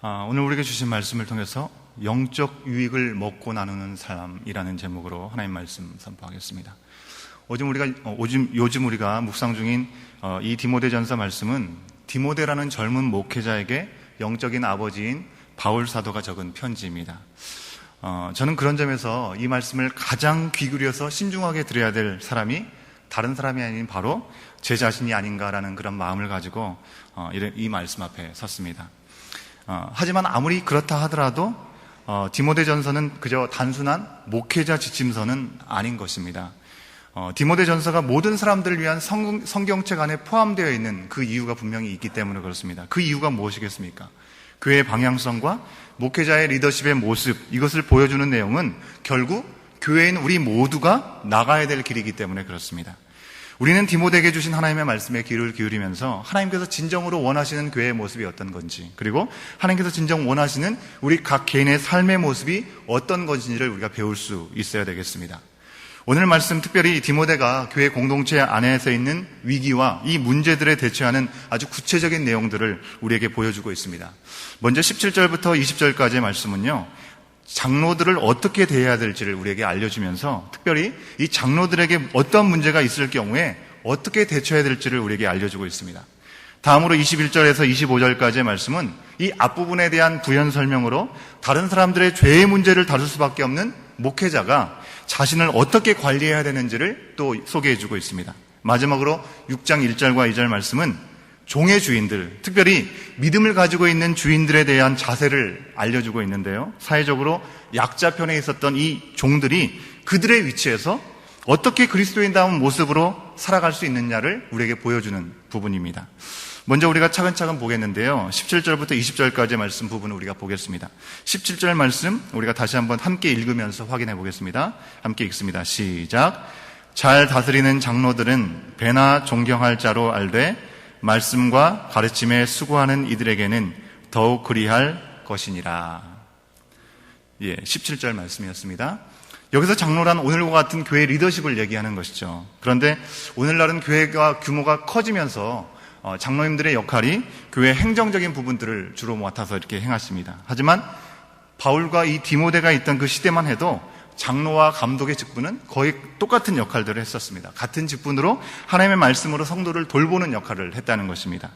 오늘 우리에게 주신 말씀을 통해서 영적 유익을 먹고 나누는 삶이라는 제목으로 하나님 말씀 선포하겠습니다. 요즘 우리가 묵상 중인 이 디모데전서 말씀은 디모데라는 젊은 목회자에게 영적인 아버지인 바울 사도가 적은 편지입니다. 저는 그런 점에서 이 말씀을 가장 귀 기울여서 신중하게 들어야 될 사람이 다른 사람이 아닌 바로 제 자신이 아닌가라는 그런 마음을 가지고 이 말씀 앞에 섰습니다. 하지만 아무리 그렇다 하더라도 디모데전서는 그저 단순한 목회자 지침서는 아닌 것입니다. 디모데전서가 모든 사람들을 위한 성경책 안에 포함되어 있는 그 이유가 분명히 있기 때문에 그렇습니다. 그 이유가 무엇이겠습니까? 교회의 방향성과 목회자의 리더십의 모습, 이것을 보여주는 내용은 결국 교회인 우리 모두가 나가야 될 길이기 때문에 그렇습니다. 우리는 디모데에게 주신 하나님의 말씀에 귀를 기울이면서 하나님께서 진정으로 원하시는 교회의 모습이 어떤 건지, 그리고 하나님께서 진정 원하시는 우리 각 개인의 삶의 모습이 어떤 건지를 우리가 배울 수 있어야 되겠습니다. 오늘 말씀 특별히 디모데가 교회 공동체 안에서 있는 위기와 이 문제들에 대처하는 아주 구체적인 내용들을 우리에게 보여주고 있습니다. 먼저 17절부터 20절까지의 말씀은요, 장로들을 어떻게 대해야 될지를 우리에게 알려주면서 특별히 이 장로들에게 어떤 문제가 있을 경우에 어떻게 대처해야 될지를 우리에게 알려주고 있습니다. 다음으로 21절에서 25절까지의 말씀은 이 앞부분에 대한 부연 설명으로 다른 사람들의 죄의 문제를 다룰 수밖에 없는 목회자가 자신을 어떻게 관리해야 되는지를 또 소개해주고 있습니다. 마지막으로 6장 1절과 2절 말씀은 종의 주인들, 특별히 믿음을 가지고 있는 주인들에 대한 자세를 알려주고 있는데요, 사회적으로 약자편에 있었던 이 종들이 그들의 위치에서 어떻게 그리스도인다운 모습으로 살아갈 수 있느냐를 우리에게 보여주는 부분입니다. 먼저 우리가 차근차근 보겠는데요, 17절부터 20절까지의 말씀 부분을 우리가 보겠습니다. 17절 말씀 우리가 다시 한번 함께 읽으면서 확인해 보겠습니다. 함께 읽습니다. 시작. 잘 다스리는 장로들은 배나 존경할 자로 알되 말씀과 가르침에 수고하는 이들에게는 더욱 그리할 것이니라. 17절 말씀이었습니다. 여기서 장로란 오늘과 같은 교회 리더십을 얘기하는 것이죠. 그런데 오늘날은 교회가 규모가 커지면서 장로님들의 역할이 교회 행정적인 부분들을 주로 맡아서 이렇게 행하십니다. 하지만 바울과 이 디모데가 있던 그 시대만 해도 장로와 감독의 직분은 거의 똑같은 역할들을 했었습니다. 같은 직분으로 하나님의 말씀으로 성도를 돌보는 역할을 했다는 것입니다.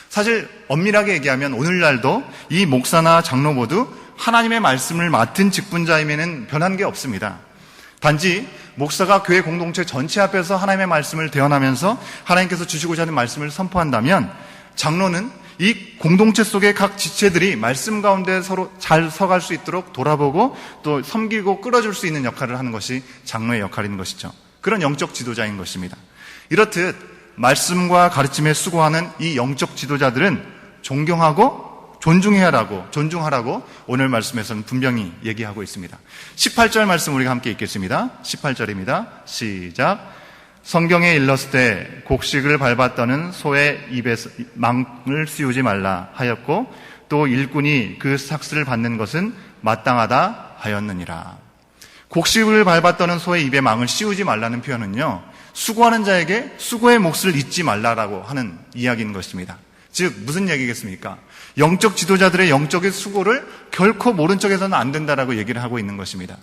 사실 엄밀하게 얘기하면 오늘날도 이 목사나 장로 모두 하나님의 말씀을 맡은 직분자임에는 변한 게 없습니다. 단지 목사가 교회 공동체 전체 앞에서 하나님의 말씀을 대언하면서 하나님께서 주시고자 하는 말씀을 선포한다면, 장로는 이 공동체 속의 각 지체들이 말씀 가운데 서로 잘 서갈 수 있도록 돌아보고 또 섬기고 끌어줄 수 있는 역할을 하는 것이 장로의 역할인 것이죠. 그런 영적 지도자인 것입니다. 이렇듯 말씀과 가르침에 수고하는 이 영적 지도자들은 존경하고 존중하라고 오늘 말씀에서는 분명히 얘기하고 있습니다. 18절 말씀 우리가 함께 읽겠습니다. 18절입니다. 시작. 성경에 일렀을 곡식을 밟았더는 소의 입에 망을 씌우지 말라 하였고 또 일꾼이 그 삭스를 받는 것은 마땅하다 하였느니라. 곡식을 밟았더는 소의 입에 망을 씌우지 말라는 표현은요, 수고하는 자에게 수고의 몫을 잊지 말라라고 하는 이야기인 것입니다. 즉 무슨 얘기겠습니까? 영적 지도자들의 영적인 수고를 결코 모른 척해서는 안 된다라고 얘기를 하고 있는 것입니다.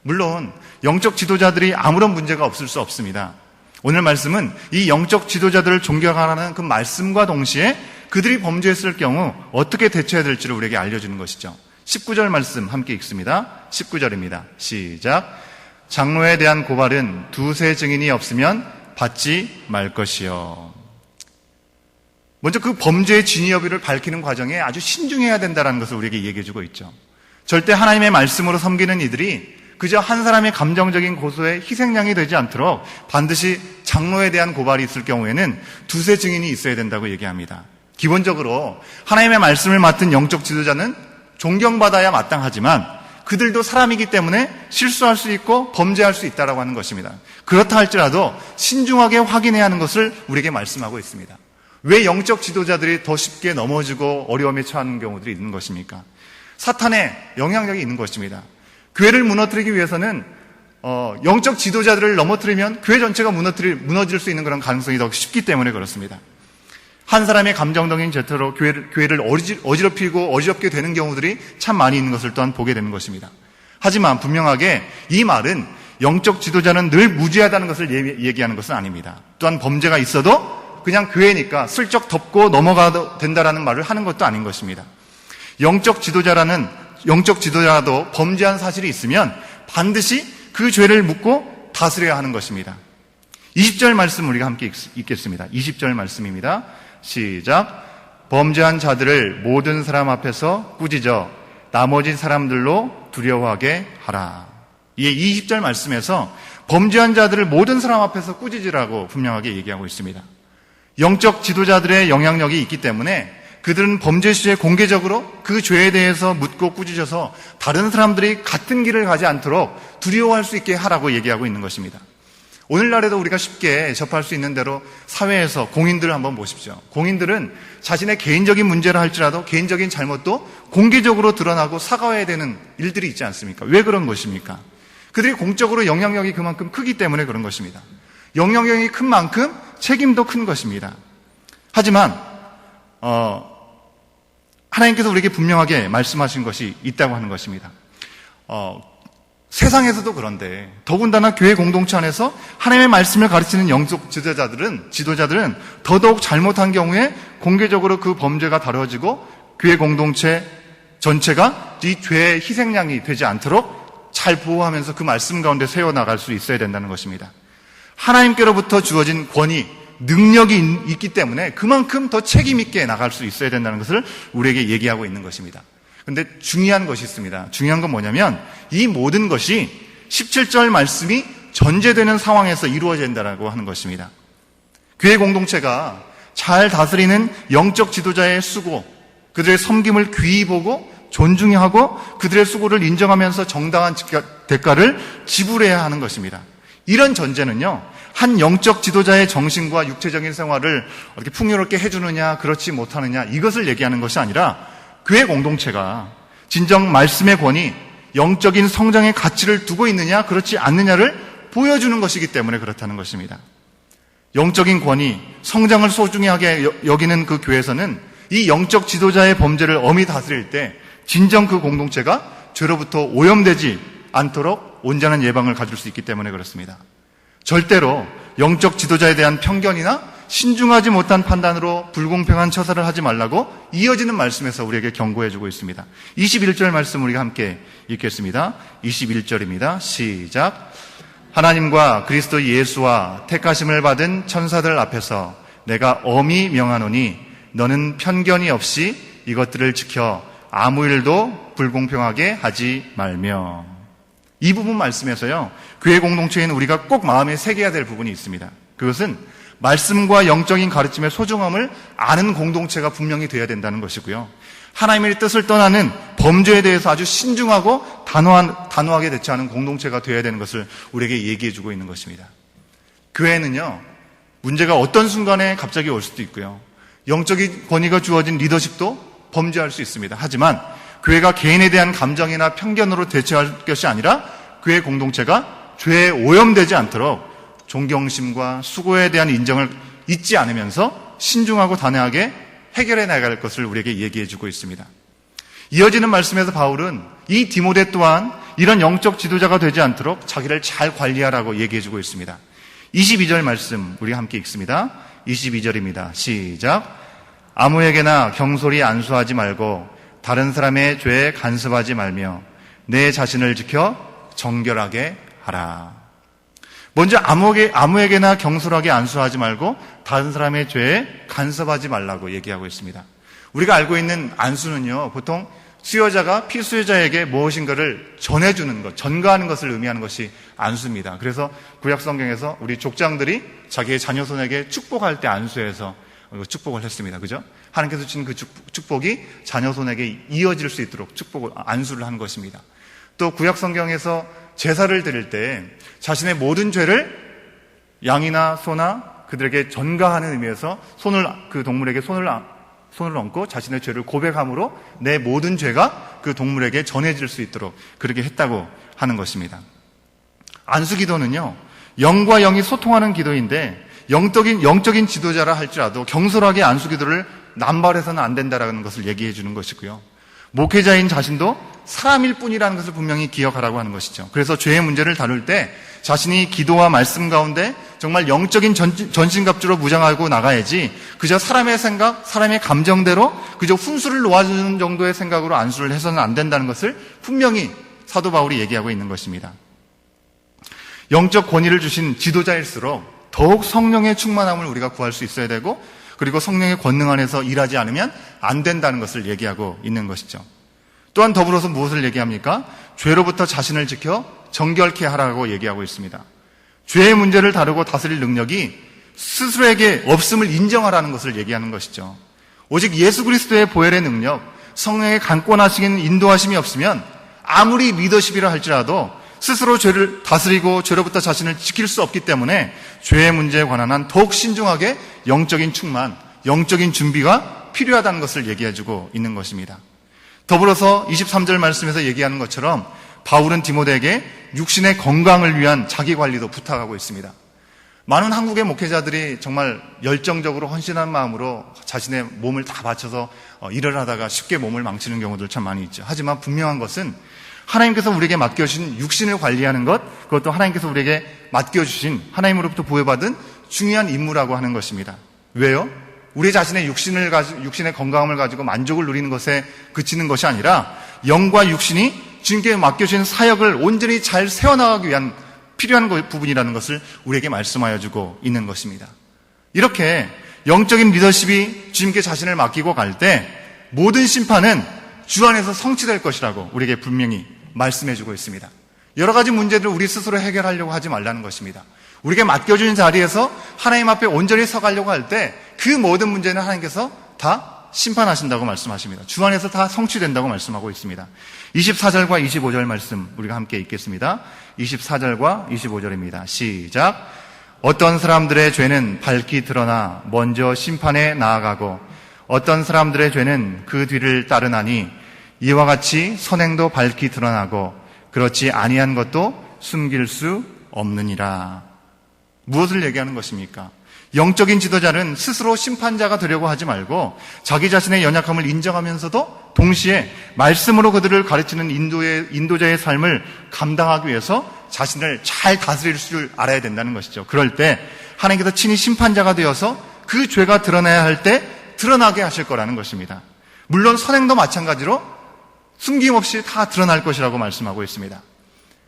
물론 영적 지도자들이 아무런 문제가 없을 수 없습니다. 오늘 말씀은 이 영적 지도자들을 존경하라는 그 말씀과 동시에 그들이 범죄했을 경우 어떻게 대처해야 될지를 우리에게 알려주는 것이죠. 19절 말씀 함께 읽습니다. 19절입니다. 시작. 장로에 대한 고발은 두세 증인이 없으면 받지 말 것이요. 먼저 그 범죄의 진위 여부를 밝히는 과정에 아주 신중해야 된다는 것을 우리에게 얘기해주고 있죠. 절대 하나님의 말씀으로 섬기는 이들이 그저 한 사람의 감정적인 고소에 희생양이 되지 않도록 반드시 장로에 대한 고발이 있을 경우에는 두세 증인이 있어야 된다고 얘기합니다. 기본적으로 하나님의 말씀을 맡은 영적 지도자는 존경받아야 마땅하지만 그들도 사람이기 때문에 실수할 수 있고 범죄할 수 있다고 하는 것입니다. 그렇다 할지라도 신중하게 확인해야 하는 것을 우리에게 말씀하고 있습니다. 왜 영적 지도자들이 더 쉽게 넘어지고 어려움에 처하는 경우들이 있는 것입니까? 사탄의 영향력이 있는 것입니다. 교회를 무너뜨리기 위해서는 영적 지도자들을 넘어뜨리면 교회 전체가 무너질 수 있는 그런 가능성이 더 쉽기 때문에 그렇습니다. 한 사람의 감정적인 죄태로 교회를 어지럽히고 어지럽게 되는 경우들이 참 많이 있는 것을 또한 보게 되는 것입니다. 하지만 분명하게 이 말은 영적 지도자는 늘 무죄하다는 것을 얘기하는 것은 아닙니다. 또한 범죄가 있어도 그냥 교회니까 슬쩍 덮고 넘어가도 된다라는 말을 하는 것도 아닌 것입니다. 영적 지도자라도 범죄한 사실이 있으면 반드시 그 죄를 묻고 다스려야 하는 것입니다. 20절 말씀 우리가 함께 읽겠습니다. 20절 말씀입니다. 시작. 범죄한 자들을 모든 사람 앞에서 꾸짖어 나머지 사람들로 두려워하게 하라. 이 20절 말씀에서 범죄한 자들을 모든 사람 앞에서 꾸짖으라고 분명하게 얘기하고 있습니다. 영적 지도자들의 영향력이 있기 때문에 그들은 범죄 시에 공개적으로 그 죄에 대해서 묻고 꾸짖어서 다른 사람들이 같은 길을 가지 않도록 두려워할 수 있게 하라고 얘기하고 있는 것입니다. 오늘날에도 우리가 쉽게 접할 수 있는 대로 사회에서 공인들을 한번 보십시오. 공인들은 자신의 개인적인 문제라 할지라도 개인적인 잘못도 공개적으로 드러나고 사과해야 되는 일들이 있지 않습니까? 왜 그런 것입니까? 그들이 공적으로 영향력이 그만큼 크기 때문에 그런 것입니다. 영향력이 큰 만큼 책임도 큰 것입니다. 하지만 하나님께서 우리에게 분명하게 말씀하신 것이 있다고 하는 것입니다. 세상에서도 그런데 더군다나 교회 공동체 안에서 하나님의 말씀을 가르치는 영적 지도자들은 더더욱 잘못한 경우에 공개적으로 그 범죄가 다뤄지고 교회 공동체 전체가 이 죄의 희생양이 되지 않도록 잘 보호하면서 그 말씀 가운데 세워나갈 수 있어야 된다는 것입니다. 하나님께로부터 주어진 권위, 능력이 있기 때문에 그만큼 더 책임 있게 나갈 수 있어야 된다는 것을 우리에게 얘기하고 있는 것입니다. 그런데 중요한 것이 있습니다. 중요한 건 뭐냐면 이 모든 것이 17절 말씀이 전제되는 상황에서 이루어진다고 하는 것입니다. 교회 공동체가 잘 다스리는 영적 지도자의 수고, 그들의 섬김을 귀히 보고 존중해야 하고 그들의 수고를 인정하면서 정당한 대가를 지불해야 하는 것입니다. 이런 전제는요, 한 영적 지도자의 정신과 육체적인 생활을 어떻게 풍요롭게 해주느냐 그렇지 못하느냐 이것을 얘기하는 것이 아니라 교회 공동체가 진정 말씀의 권위, 영적인 성장의 가치를 두고 있느냐 그렇지 않느냐를 보여주는 것이기 때문에 그렇다는 것입니다. 영적인 권위, 성장을 소중하게 여기는 그 교회에서는 이 영적 지도자의 범죄를 엄히 다스릴 때 진정 그 공동체가 죄로부터 오염되지 않도록 온전한 예방을 가질 수 있기 때문에 그렇습니다. 절대로 영적 지도자에 대한 편견이나 신중하지 못한 판단으로 불공평한 처사를 하지 말라고 이어지는 말씀에서 우리에게 경고해주고 있습니다. 21절 말씀 우리가 함께 읽겠습니다. 21절입니다. 시작. 하나님과 그리스도 예수와 택하심을 받은 천사들 앞에서 내가 엄히 명하노니 너는 편견이 없이 이것들을 지켜 아무 일도 불공평하게 하지 말며. 이 부분 말씀에서요, 교회 공동체에는 우리가 꼭 마음에 새겨야 될 부분이 있습니다. 그것은 말씀과 영적인 가르침의 소중함을 아는 공동체가 분명히 되어야 된다는 것이고요. 하나님의 뜻을 떠나는 범죄에 대해서 아주 신중하고 단호하게 대처하는 공동체가 되어야 되는 것을 우리에게 얘기해주고 있는 것입니다. 교회는요, 문제가 어떤 순간에 갑자기 올 수도 있고요. 영적인 권위가 주어진 리더십도 범죄할 수 있습니다. 하지만 교회가 개인에 대한 감정이나 편견으로 대처할 것이 아니라 교회 공동체가 죄에 오염되지 않도록 존경심과 수고에 대한 인정을 잊지 않으면서 신중하고 단호하게 해결해 나갈 것을 우리에게 얘기해주고 있습니다. 이어지는 말씀에서 바울은 이 디모데 또한 이런 영적 지도자가 되지 않도록 자기를 잘 관리하라고 얘기해주고 있습니다. 22절 말씀 우리 함께 읽습니다. 22절입니다. 시작. 아무에게나 경솔히 안수하지 말고 다른 사람의 죄에 간섭하지 말며 내 자신을 지켜 정결하게 하라. 먼저 아무에게나 경솔하게 안수하지 말고 다른 사람의 죄에 간섭하지 말라고 얘기하고 있습니다. 우리가 알고 있는 안수는요, 보통 수여자가 피수여자에게 무엇인가를 전해주는 것, 전가하는 것을 의미하는 것이 안수입니다. 그래서 구약 성경에서 우리 족장들이 자기의 자녀손에게 축복할 때 안수해서 축복을 했습니다. 그죠? 하나님께서 주신 그 축복이 자녀손에게 이어질 수 있도록 안수를 한 것입니다. 또 구약 성경에서 제사를 드릴 때 자신의 모든 죄를 양이나 소나 그들에게 전가하는 의미에서 그 동물에게 손을 얹고 자신의 죄를 고백함으로 내 모든 죄가 그 동물에게 전해질 수 있도록 그렇게 했다고 하는 것입니다. 안수 기도는요, 영과 영이 소통하는 기도인데 영적인 지도자라 할지라도 경솔하게 안수기도를 남발해서는 안 된다라는 것을 얘기해 주는 것이고요. 목회자인 자신도 사람일 뿐이라는 것을 분명히 기억하라고 하는 것이죠. 그래서 죄의 문제를 다룰 때 자신이 기도와 말씀 가운데 정말 영적인 전신갑주로 무장하고 나가야지 그저 사람의 생각, 사람의 감정대로 그저 훈수를 놓아주는 정도의 생각으로 안수를 해서는 안 된다는 것을 분명히 사도 바울이 얘기하고 있는 것입니다. 영적 권위를 주신 지도자일수록 더욱 성령의 충만함을 우리가 구할 수 있어야 되고 그리고 성령의 권능 안에서 일하지 않으면 안 된다는 것을 얘기하고 있는 것이죠. 또한 더불어서 무엇을 얘기합니까? 죄로부터 자신을 지켜 정결케 하라고 얘기하고 있습니다. 죄의 문제를 다루고 다스릴 능력이 스스로에게 없음을 인정하라는 것을 얘기하는 것이죠. 오직 예수 그리스도의 보혈의 능력, 성령의 강권하시는 인도하심이 없으면 아무리 리더십이라 할지라도 스스로 죄를 다스리고 죄로부터 자신을 지킬 수 없기 때문에 죄의 문제에 관한 한 더욱 신중하게 영적인 충만, 영적인 준비가 필요하다는 것을 얘기해주고 있는 것입니다. 더불어서 23절 말씀에서 얘기하는 것처럼 바울은 디모데에게 육신의 건강을 위한 자기관리도 부탁하고 있습니다. 많은 한국의 목회자들이 정말 열정적으로 헌신한 마음으로 자신의 몸을 다 바쳐서 일을 하다가 쉽게 몸을 망치는 경우들 참 많이 있죠. 하지만 분명한 것은 하나님께서 우리에게 맡겨주신 육신을 관리하는 것, 그것도 하나님께서 우리에게 맡겨주신 하나님으로부터 부여받은 중요한 임무라고 하는 것입니다. 왜요? 우리 자신의 육신의 건강함을 가지고 만족을 누리는 것에 그치는 것이 아니라 영과 육신이 주님께 맡겨주신 사역을 온전히 잘 세워나가기 위한 필요한 부분이라는 것을 우리에게 말씀하여 주고 있는 것입니다. 이렇게 영적인 리더십이 주님께 자신을 맡기고 갈 때 모든 심판은 주 안에서 성취될 것이라고 우리에게 분명히 말씀해 주고 있습니다. 여러 가지 문제들을 우리 스스로 해결하려고 하지 말라는 것입니다. 우리에게 맡겨주는 자리에서 하나님 앞에 온전히 서가려고 할 때 그 모든 문제는 하나님께서 다 심판하신다고 말씀하십니다. 주 안에서 다 성취된다고 말씀하고 있습니다. 24절과 25절 말씀 우리가 함께 읽겠습니다. 24절과 25절입니다. 시작. 어떤 사람들의 죄는 밝히 드러나 먼저 심판에 나아가고 어떤 사람들의 죄는 그 뒤를 따르나니 이와 같이 선행도 밝히 드러나고 그렇지 아니한 것도 숨길 수 없느니라. 무엇을 얘기하는 것입니까? 영적인 지도자는 스스로 심판자가 되려고 하지 말고 자기 자신의 연약함을 인정하면서도 동시에 말씀으로 그들을 가르치는 인도자의 삶을 감당하기 위해서 자신을 잘 다스릴 줄 알아야 된다는 것이죠. 그럴 때 하나님께서 친히 심판자가 되어서 그 죄가 드러나야 할 때 드러나게 하실 거라는 것입니다. 물론 선행도 마찬가지로 숨김없이 다 드러날 것이라고 말씀하고 있습니다.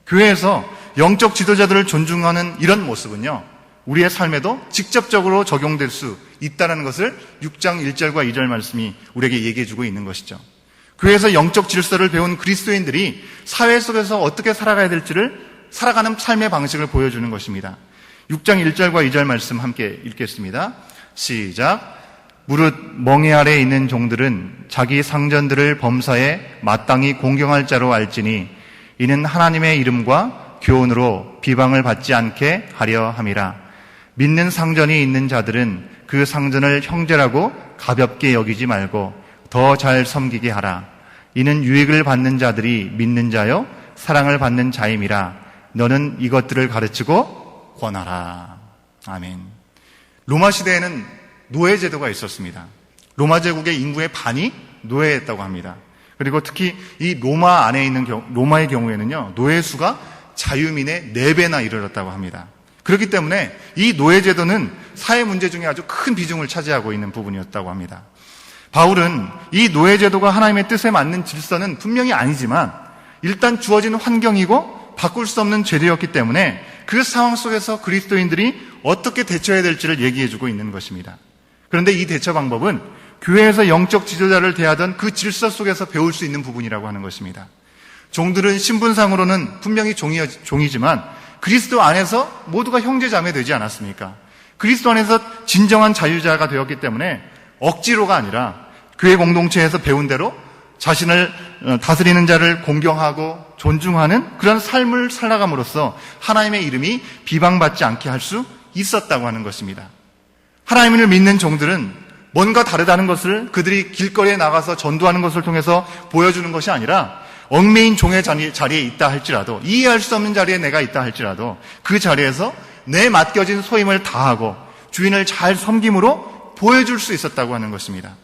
교회에서 영적 지도자들을 존중하는 이런 모습은요, 우리의 삶에도 직접적으로 적용될 수 있다는 것을 6장 1절과 2절 말씀이 우리에게 얘기해주고 있는 것이죠. 교회에서 영적 질서를 배운 그리스도인들이 사회 속에서 어떻게 살아가야 될지를 살아가는 삶의 방식을 보여주는 것입니다. 6장 1절과 2절 말씀 함께 읽겠습니다. 시작. 무릇 멍에 아래 있는 종들은 자기 상전들을 범사에 마땅히 공경할 자로 알지니 이는 하나님의 이름과 교훈으로 비방을 받지 않게 하려 함이라. 믿는 상전이 있는 자들은 그 상전을 형제라고 가볍게 여기지 말고 더 잘 섬기게 하라. 이는 유익을 받는 자들이 믿는 자요 사랑을 받는 자임이라. 너는 이것들을 가르치고 권하라. 아멘. 로마 시대에는 노예제도가 있었습니다. 로마 제국의 인구의 반이 노예였다고 합니다. 그리고 특히 이 로마 안에 있는 로마의 경우에는요, 노예 수가 자유민의 4배나 이르렀다고 합니다. 그렇기 때문에 이 노예제도는 사회 문제 중에 아주 큰 비중을 차지하고 있는 부분이었다고 합니다. 바울은 이 노예제도가 하나님의 뜻에 맞는 질서는 분명히 아니지만 일단 주어진 환경이고 바꿀 수 없는 제도였기 때문에 그 상황 속에서 그리스도인들이 어떻게 대처해야 될지를 얘기해주고 있는 것입니다. 그런데 이 대처 방법은 교회에서 영적 지도자를 대하던 그 질서 속에서 배울 수 있는 부분이라고 하는 것입니다. 종들은 신분상으로는 분명히 종이지만 그리스도 안에서 모두가 형제자매 되지 않았습니까? 그리스도 안에서 진정한 자유자가 되었기 때문에 억지로가 아니라 교회 공동체에서 배운 대로 자신을 다스리는 자를 공경하고 존중하는 그런 삶을 살아감으로써 하나님의 이름이 비방받지 않게 할 수 있었다고 하는 것입니다. 하나님을 믿는 종들은 뭔가 다르다는 것을 그들이 길거리에 나가서 전도하는 것을 통해서 보여주는 것이 아니라 얽매인 종의 자리에 있다 할지라도, 이해할 수 없는 자리에 내가 있다 할지라도 그 자리에서 내 맡겨진 소임을 다하고 주인을 잘 섬김으로 보여줄 수 있었다고 하는 것입니다.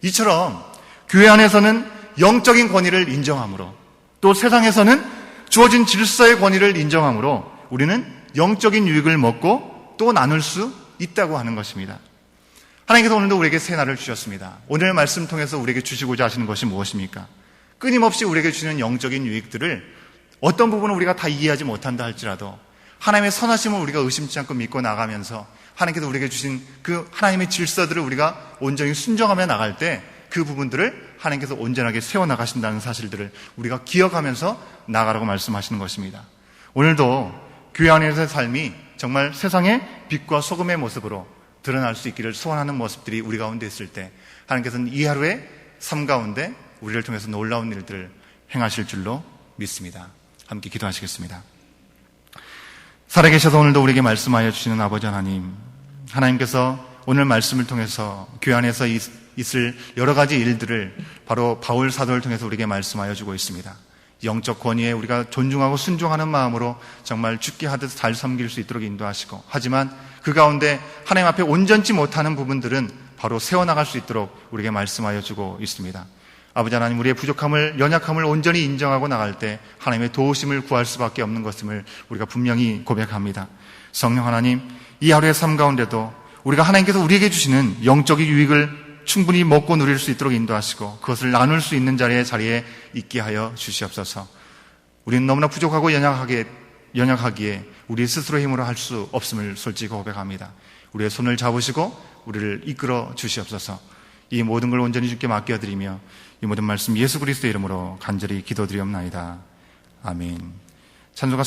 이처럼 교회 안에서는 영적인 권위를 인정함으로, 또 세상에서는 주어진 질서의 권위를 인정함으로 우리는 영적인 유익을 먹고 또 나눌 수 있다고 하는 것입니다. 하나님께서 오늘도 우리에게 새 날을 주셨습니다. 오늘 말씀 통해서 우리에게 주시고자 하시는 것이 무엇입니까? 끊임없이 우리에게 주시는 영적인 유익들을 어떤 부분은 우리가 다 이해하지 못한다 할지라도 하나님의 선하심을 우리가 의심치 않고 믿고 나가면서 하나님께서 우리에게 주신 그 하나님의 질서들을 우리가 온전히 순종하며 나갈 때 그 부분들을 하나님께서 온전하게 세워나가신다는 사실들을 우리가 기억하면서 나가라고 말씀하시는 것입니다. 오늘도 교회 안에서의 삶이 정말 세상의 빛과 소금의 모습으로 드러날 수 있기를 소원하는 모습들이 우리 가운데 있을 때 하나님께서는 이 하루의 삶 가운데 우리를 통해서 놀라운 일들을 행하실 줄로 믿습니다. 함께 기도하시겠습니다. 살아계셔서 오늘도 우리에게 말씀하여 주시는 아버지 하나님, 하나님께서 오늘 말씀을 통해서 교회 안에서 있을 여러 가지 일들을 바로 바울 사도를 통해서 우리에게 말씀하여 주고 있습니다. 영적 권위에 우리가 존중하고 순종하는 마음으로 정말 죽게 하듯 잘 섬길 수 있도록 인도하시고, 하지만 그 가운데 하나님 앞에 온전치 못하는 부분들은 바로 세워나갈 수 있도록 우리에게 말씀하여 주고 있습니다. 아버지 하나님, 우리의 부족함을, 연약함을 온전히 인정하고 나갈 때 하나님의 도우심을 구할 수밖에 없는 것임을 우리가 분명히 고백합니다. 성령 하나님, 이 하루의 삶 가운데도 우리가 하나님께서 우리에게 주시는 영적인 유익을 충분히 먹고 누릴 수 있도록 인도하시고 그것을 나눌 수 있는 자리에 있게 하여 주시옵소서. 우리는 너무나 부족하고 연약하기에 우리 스스로 힘으로 할 수 없음을 솔직히 고백합니다. 우리의 손을 잡으시고 우리를 이끌어 주시옵소서. 이 모든 걸 온전히 주께 맡겨드리며 이 모든 말씀 예수 그리스도의 이름으로 간절히 기도드리옵나이다. 아멘. 찬송가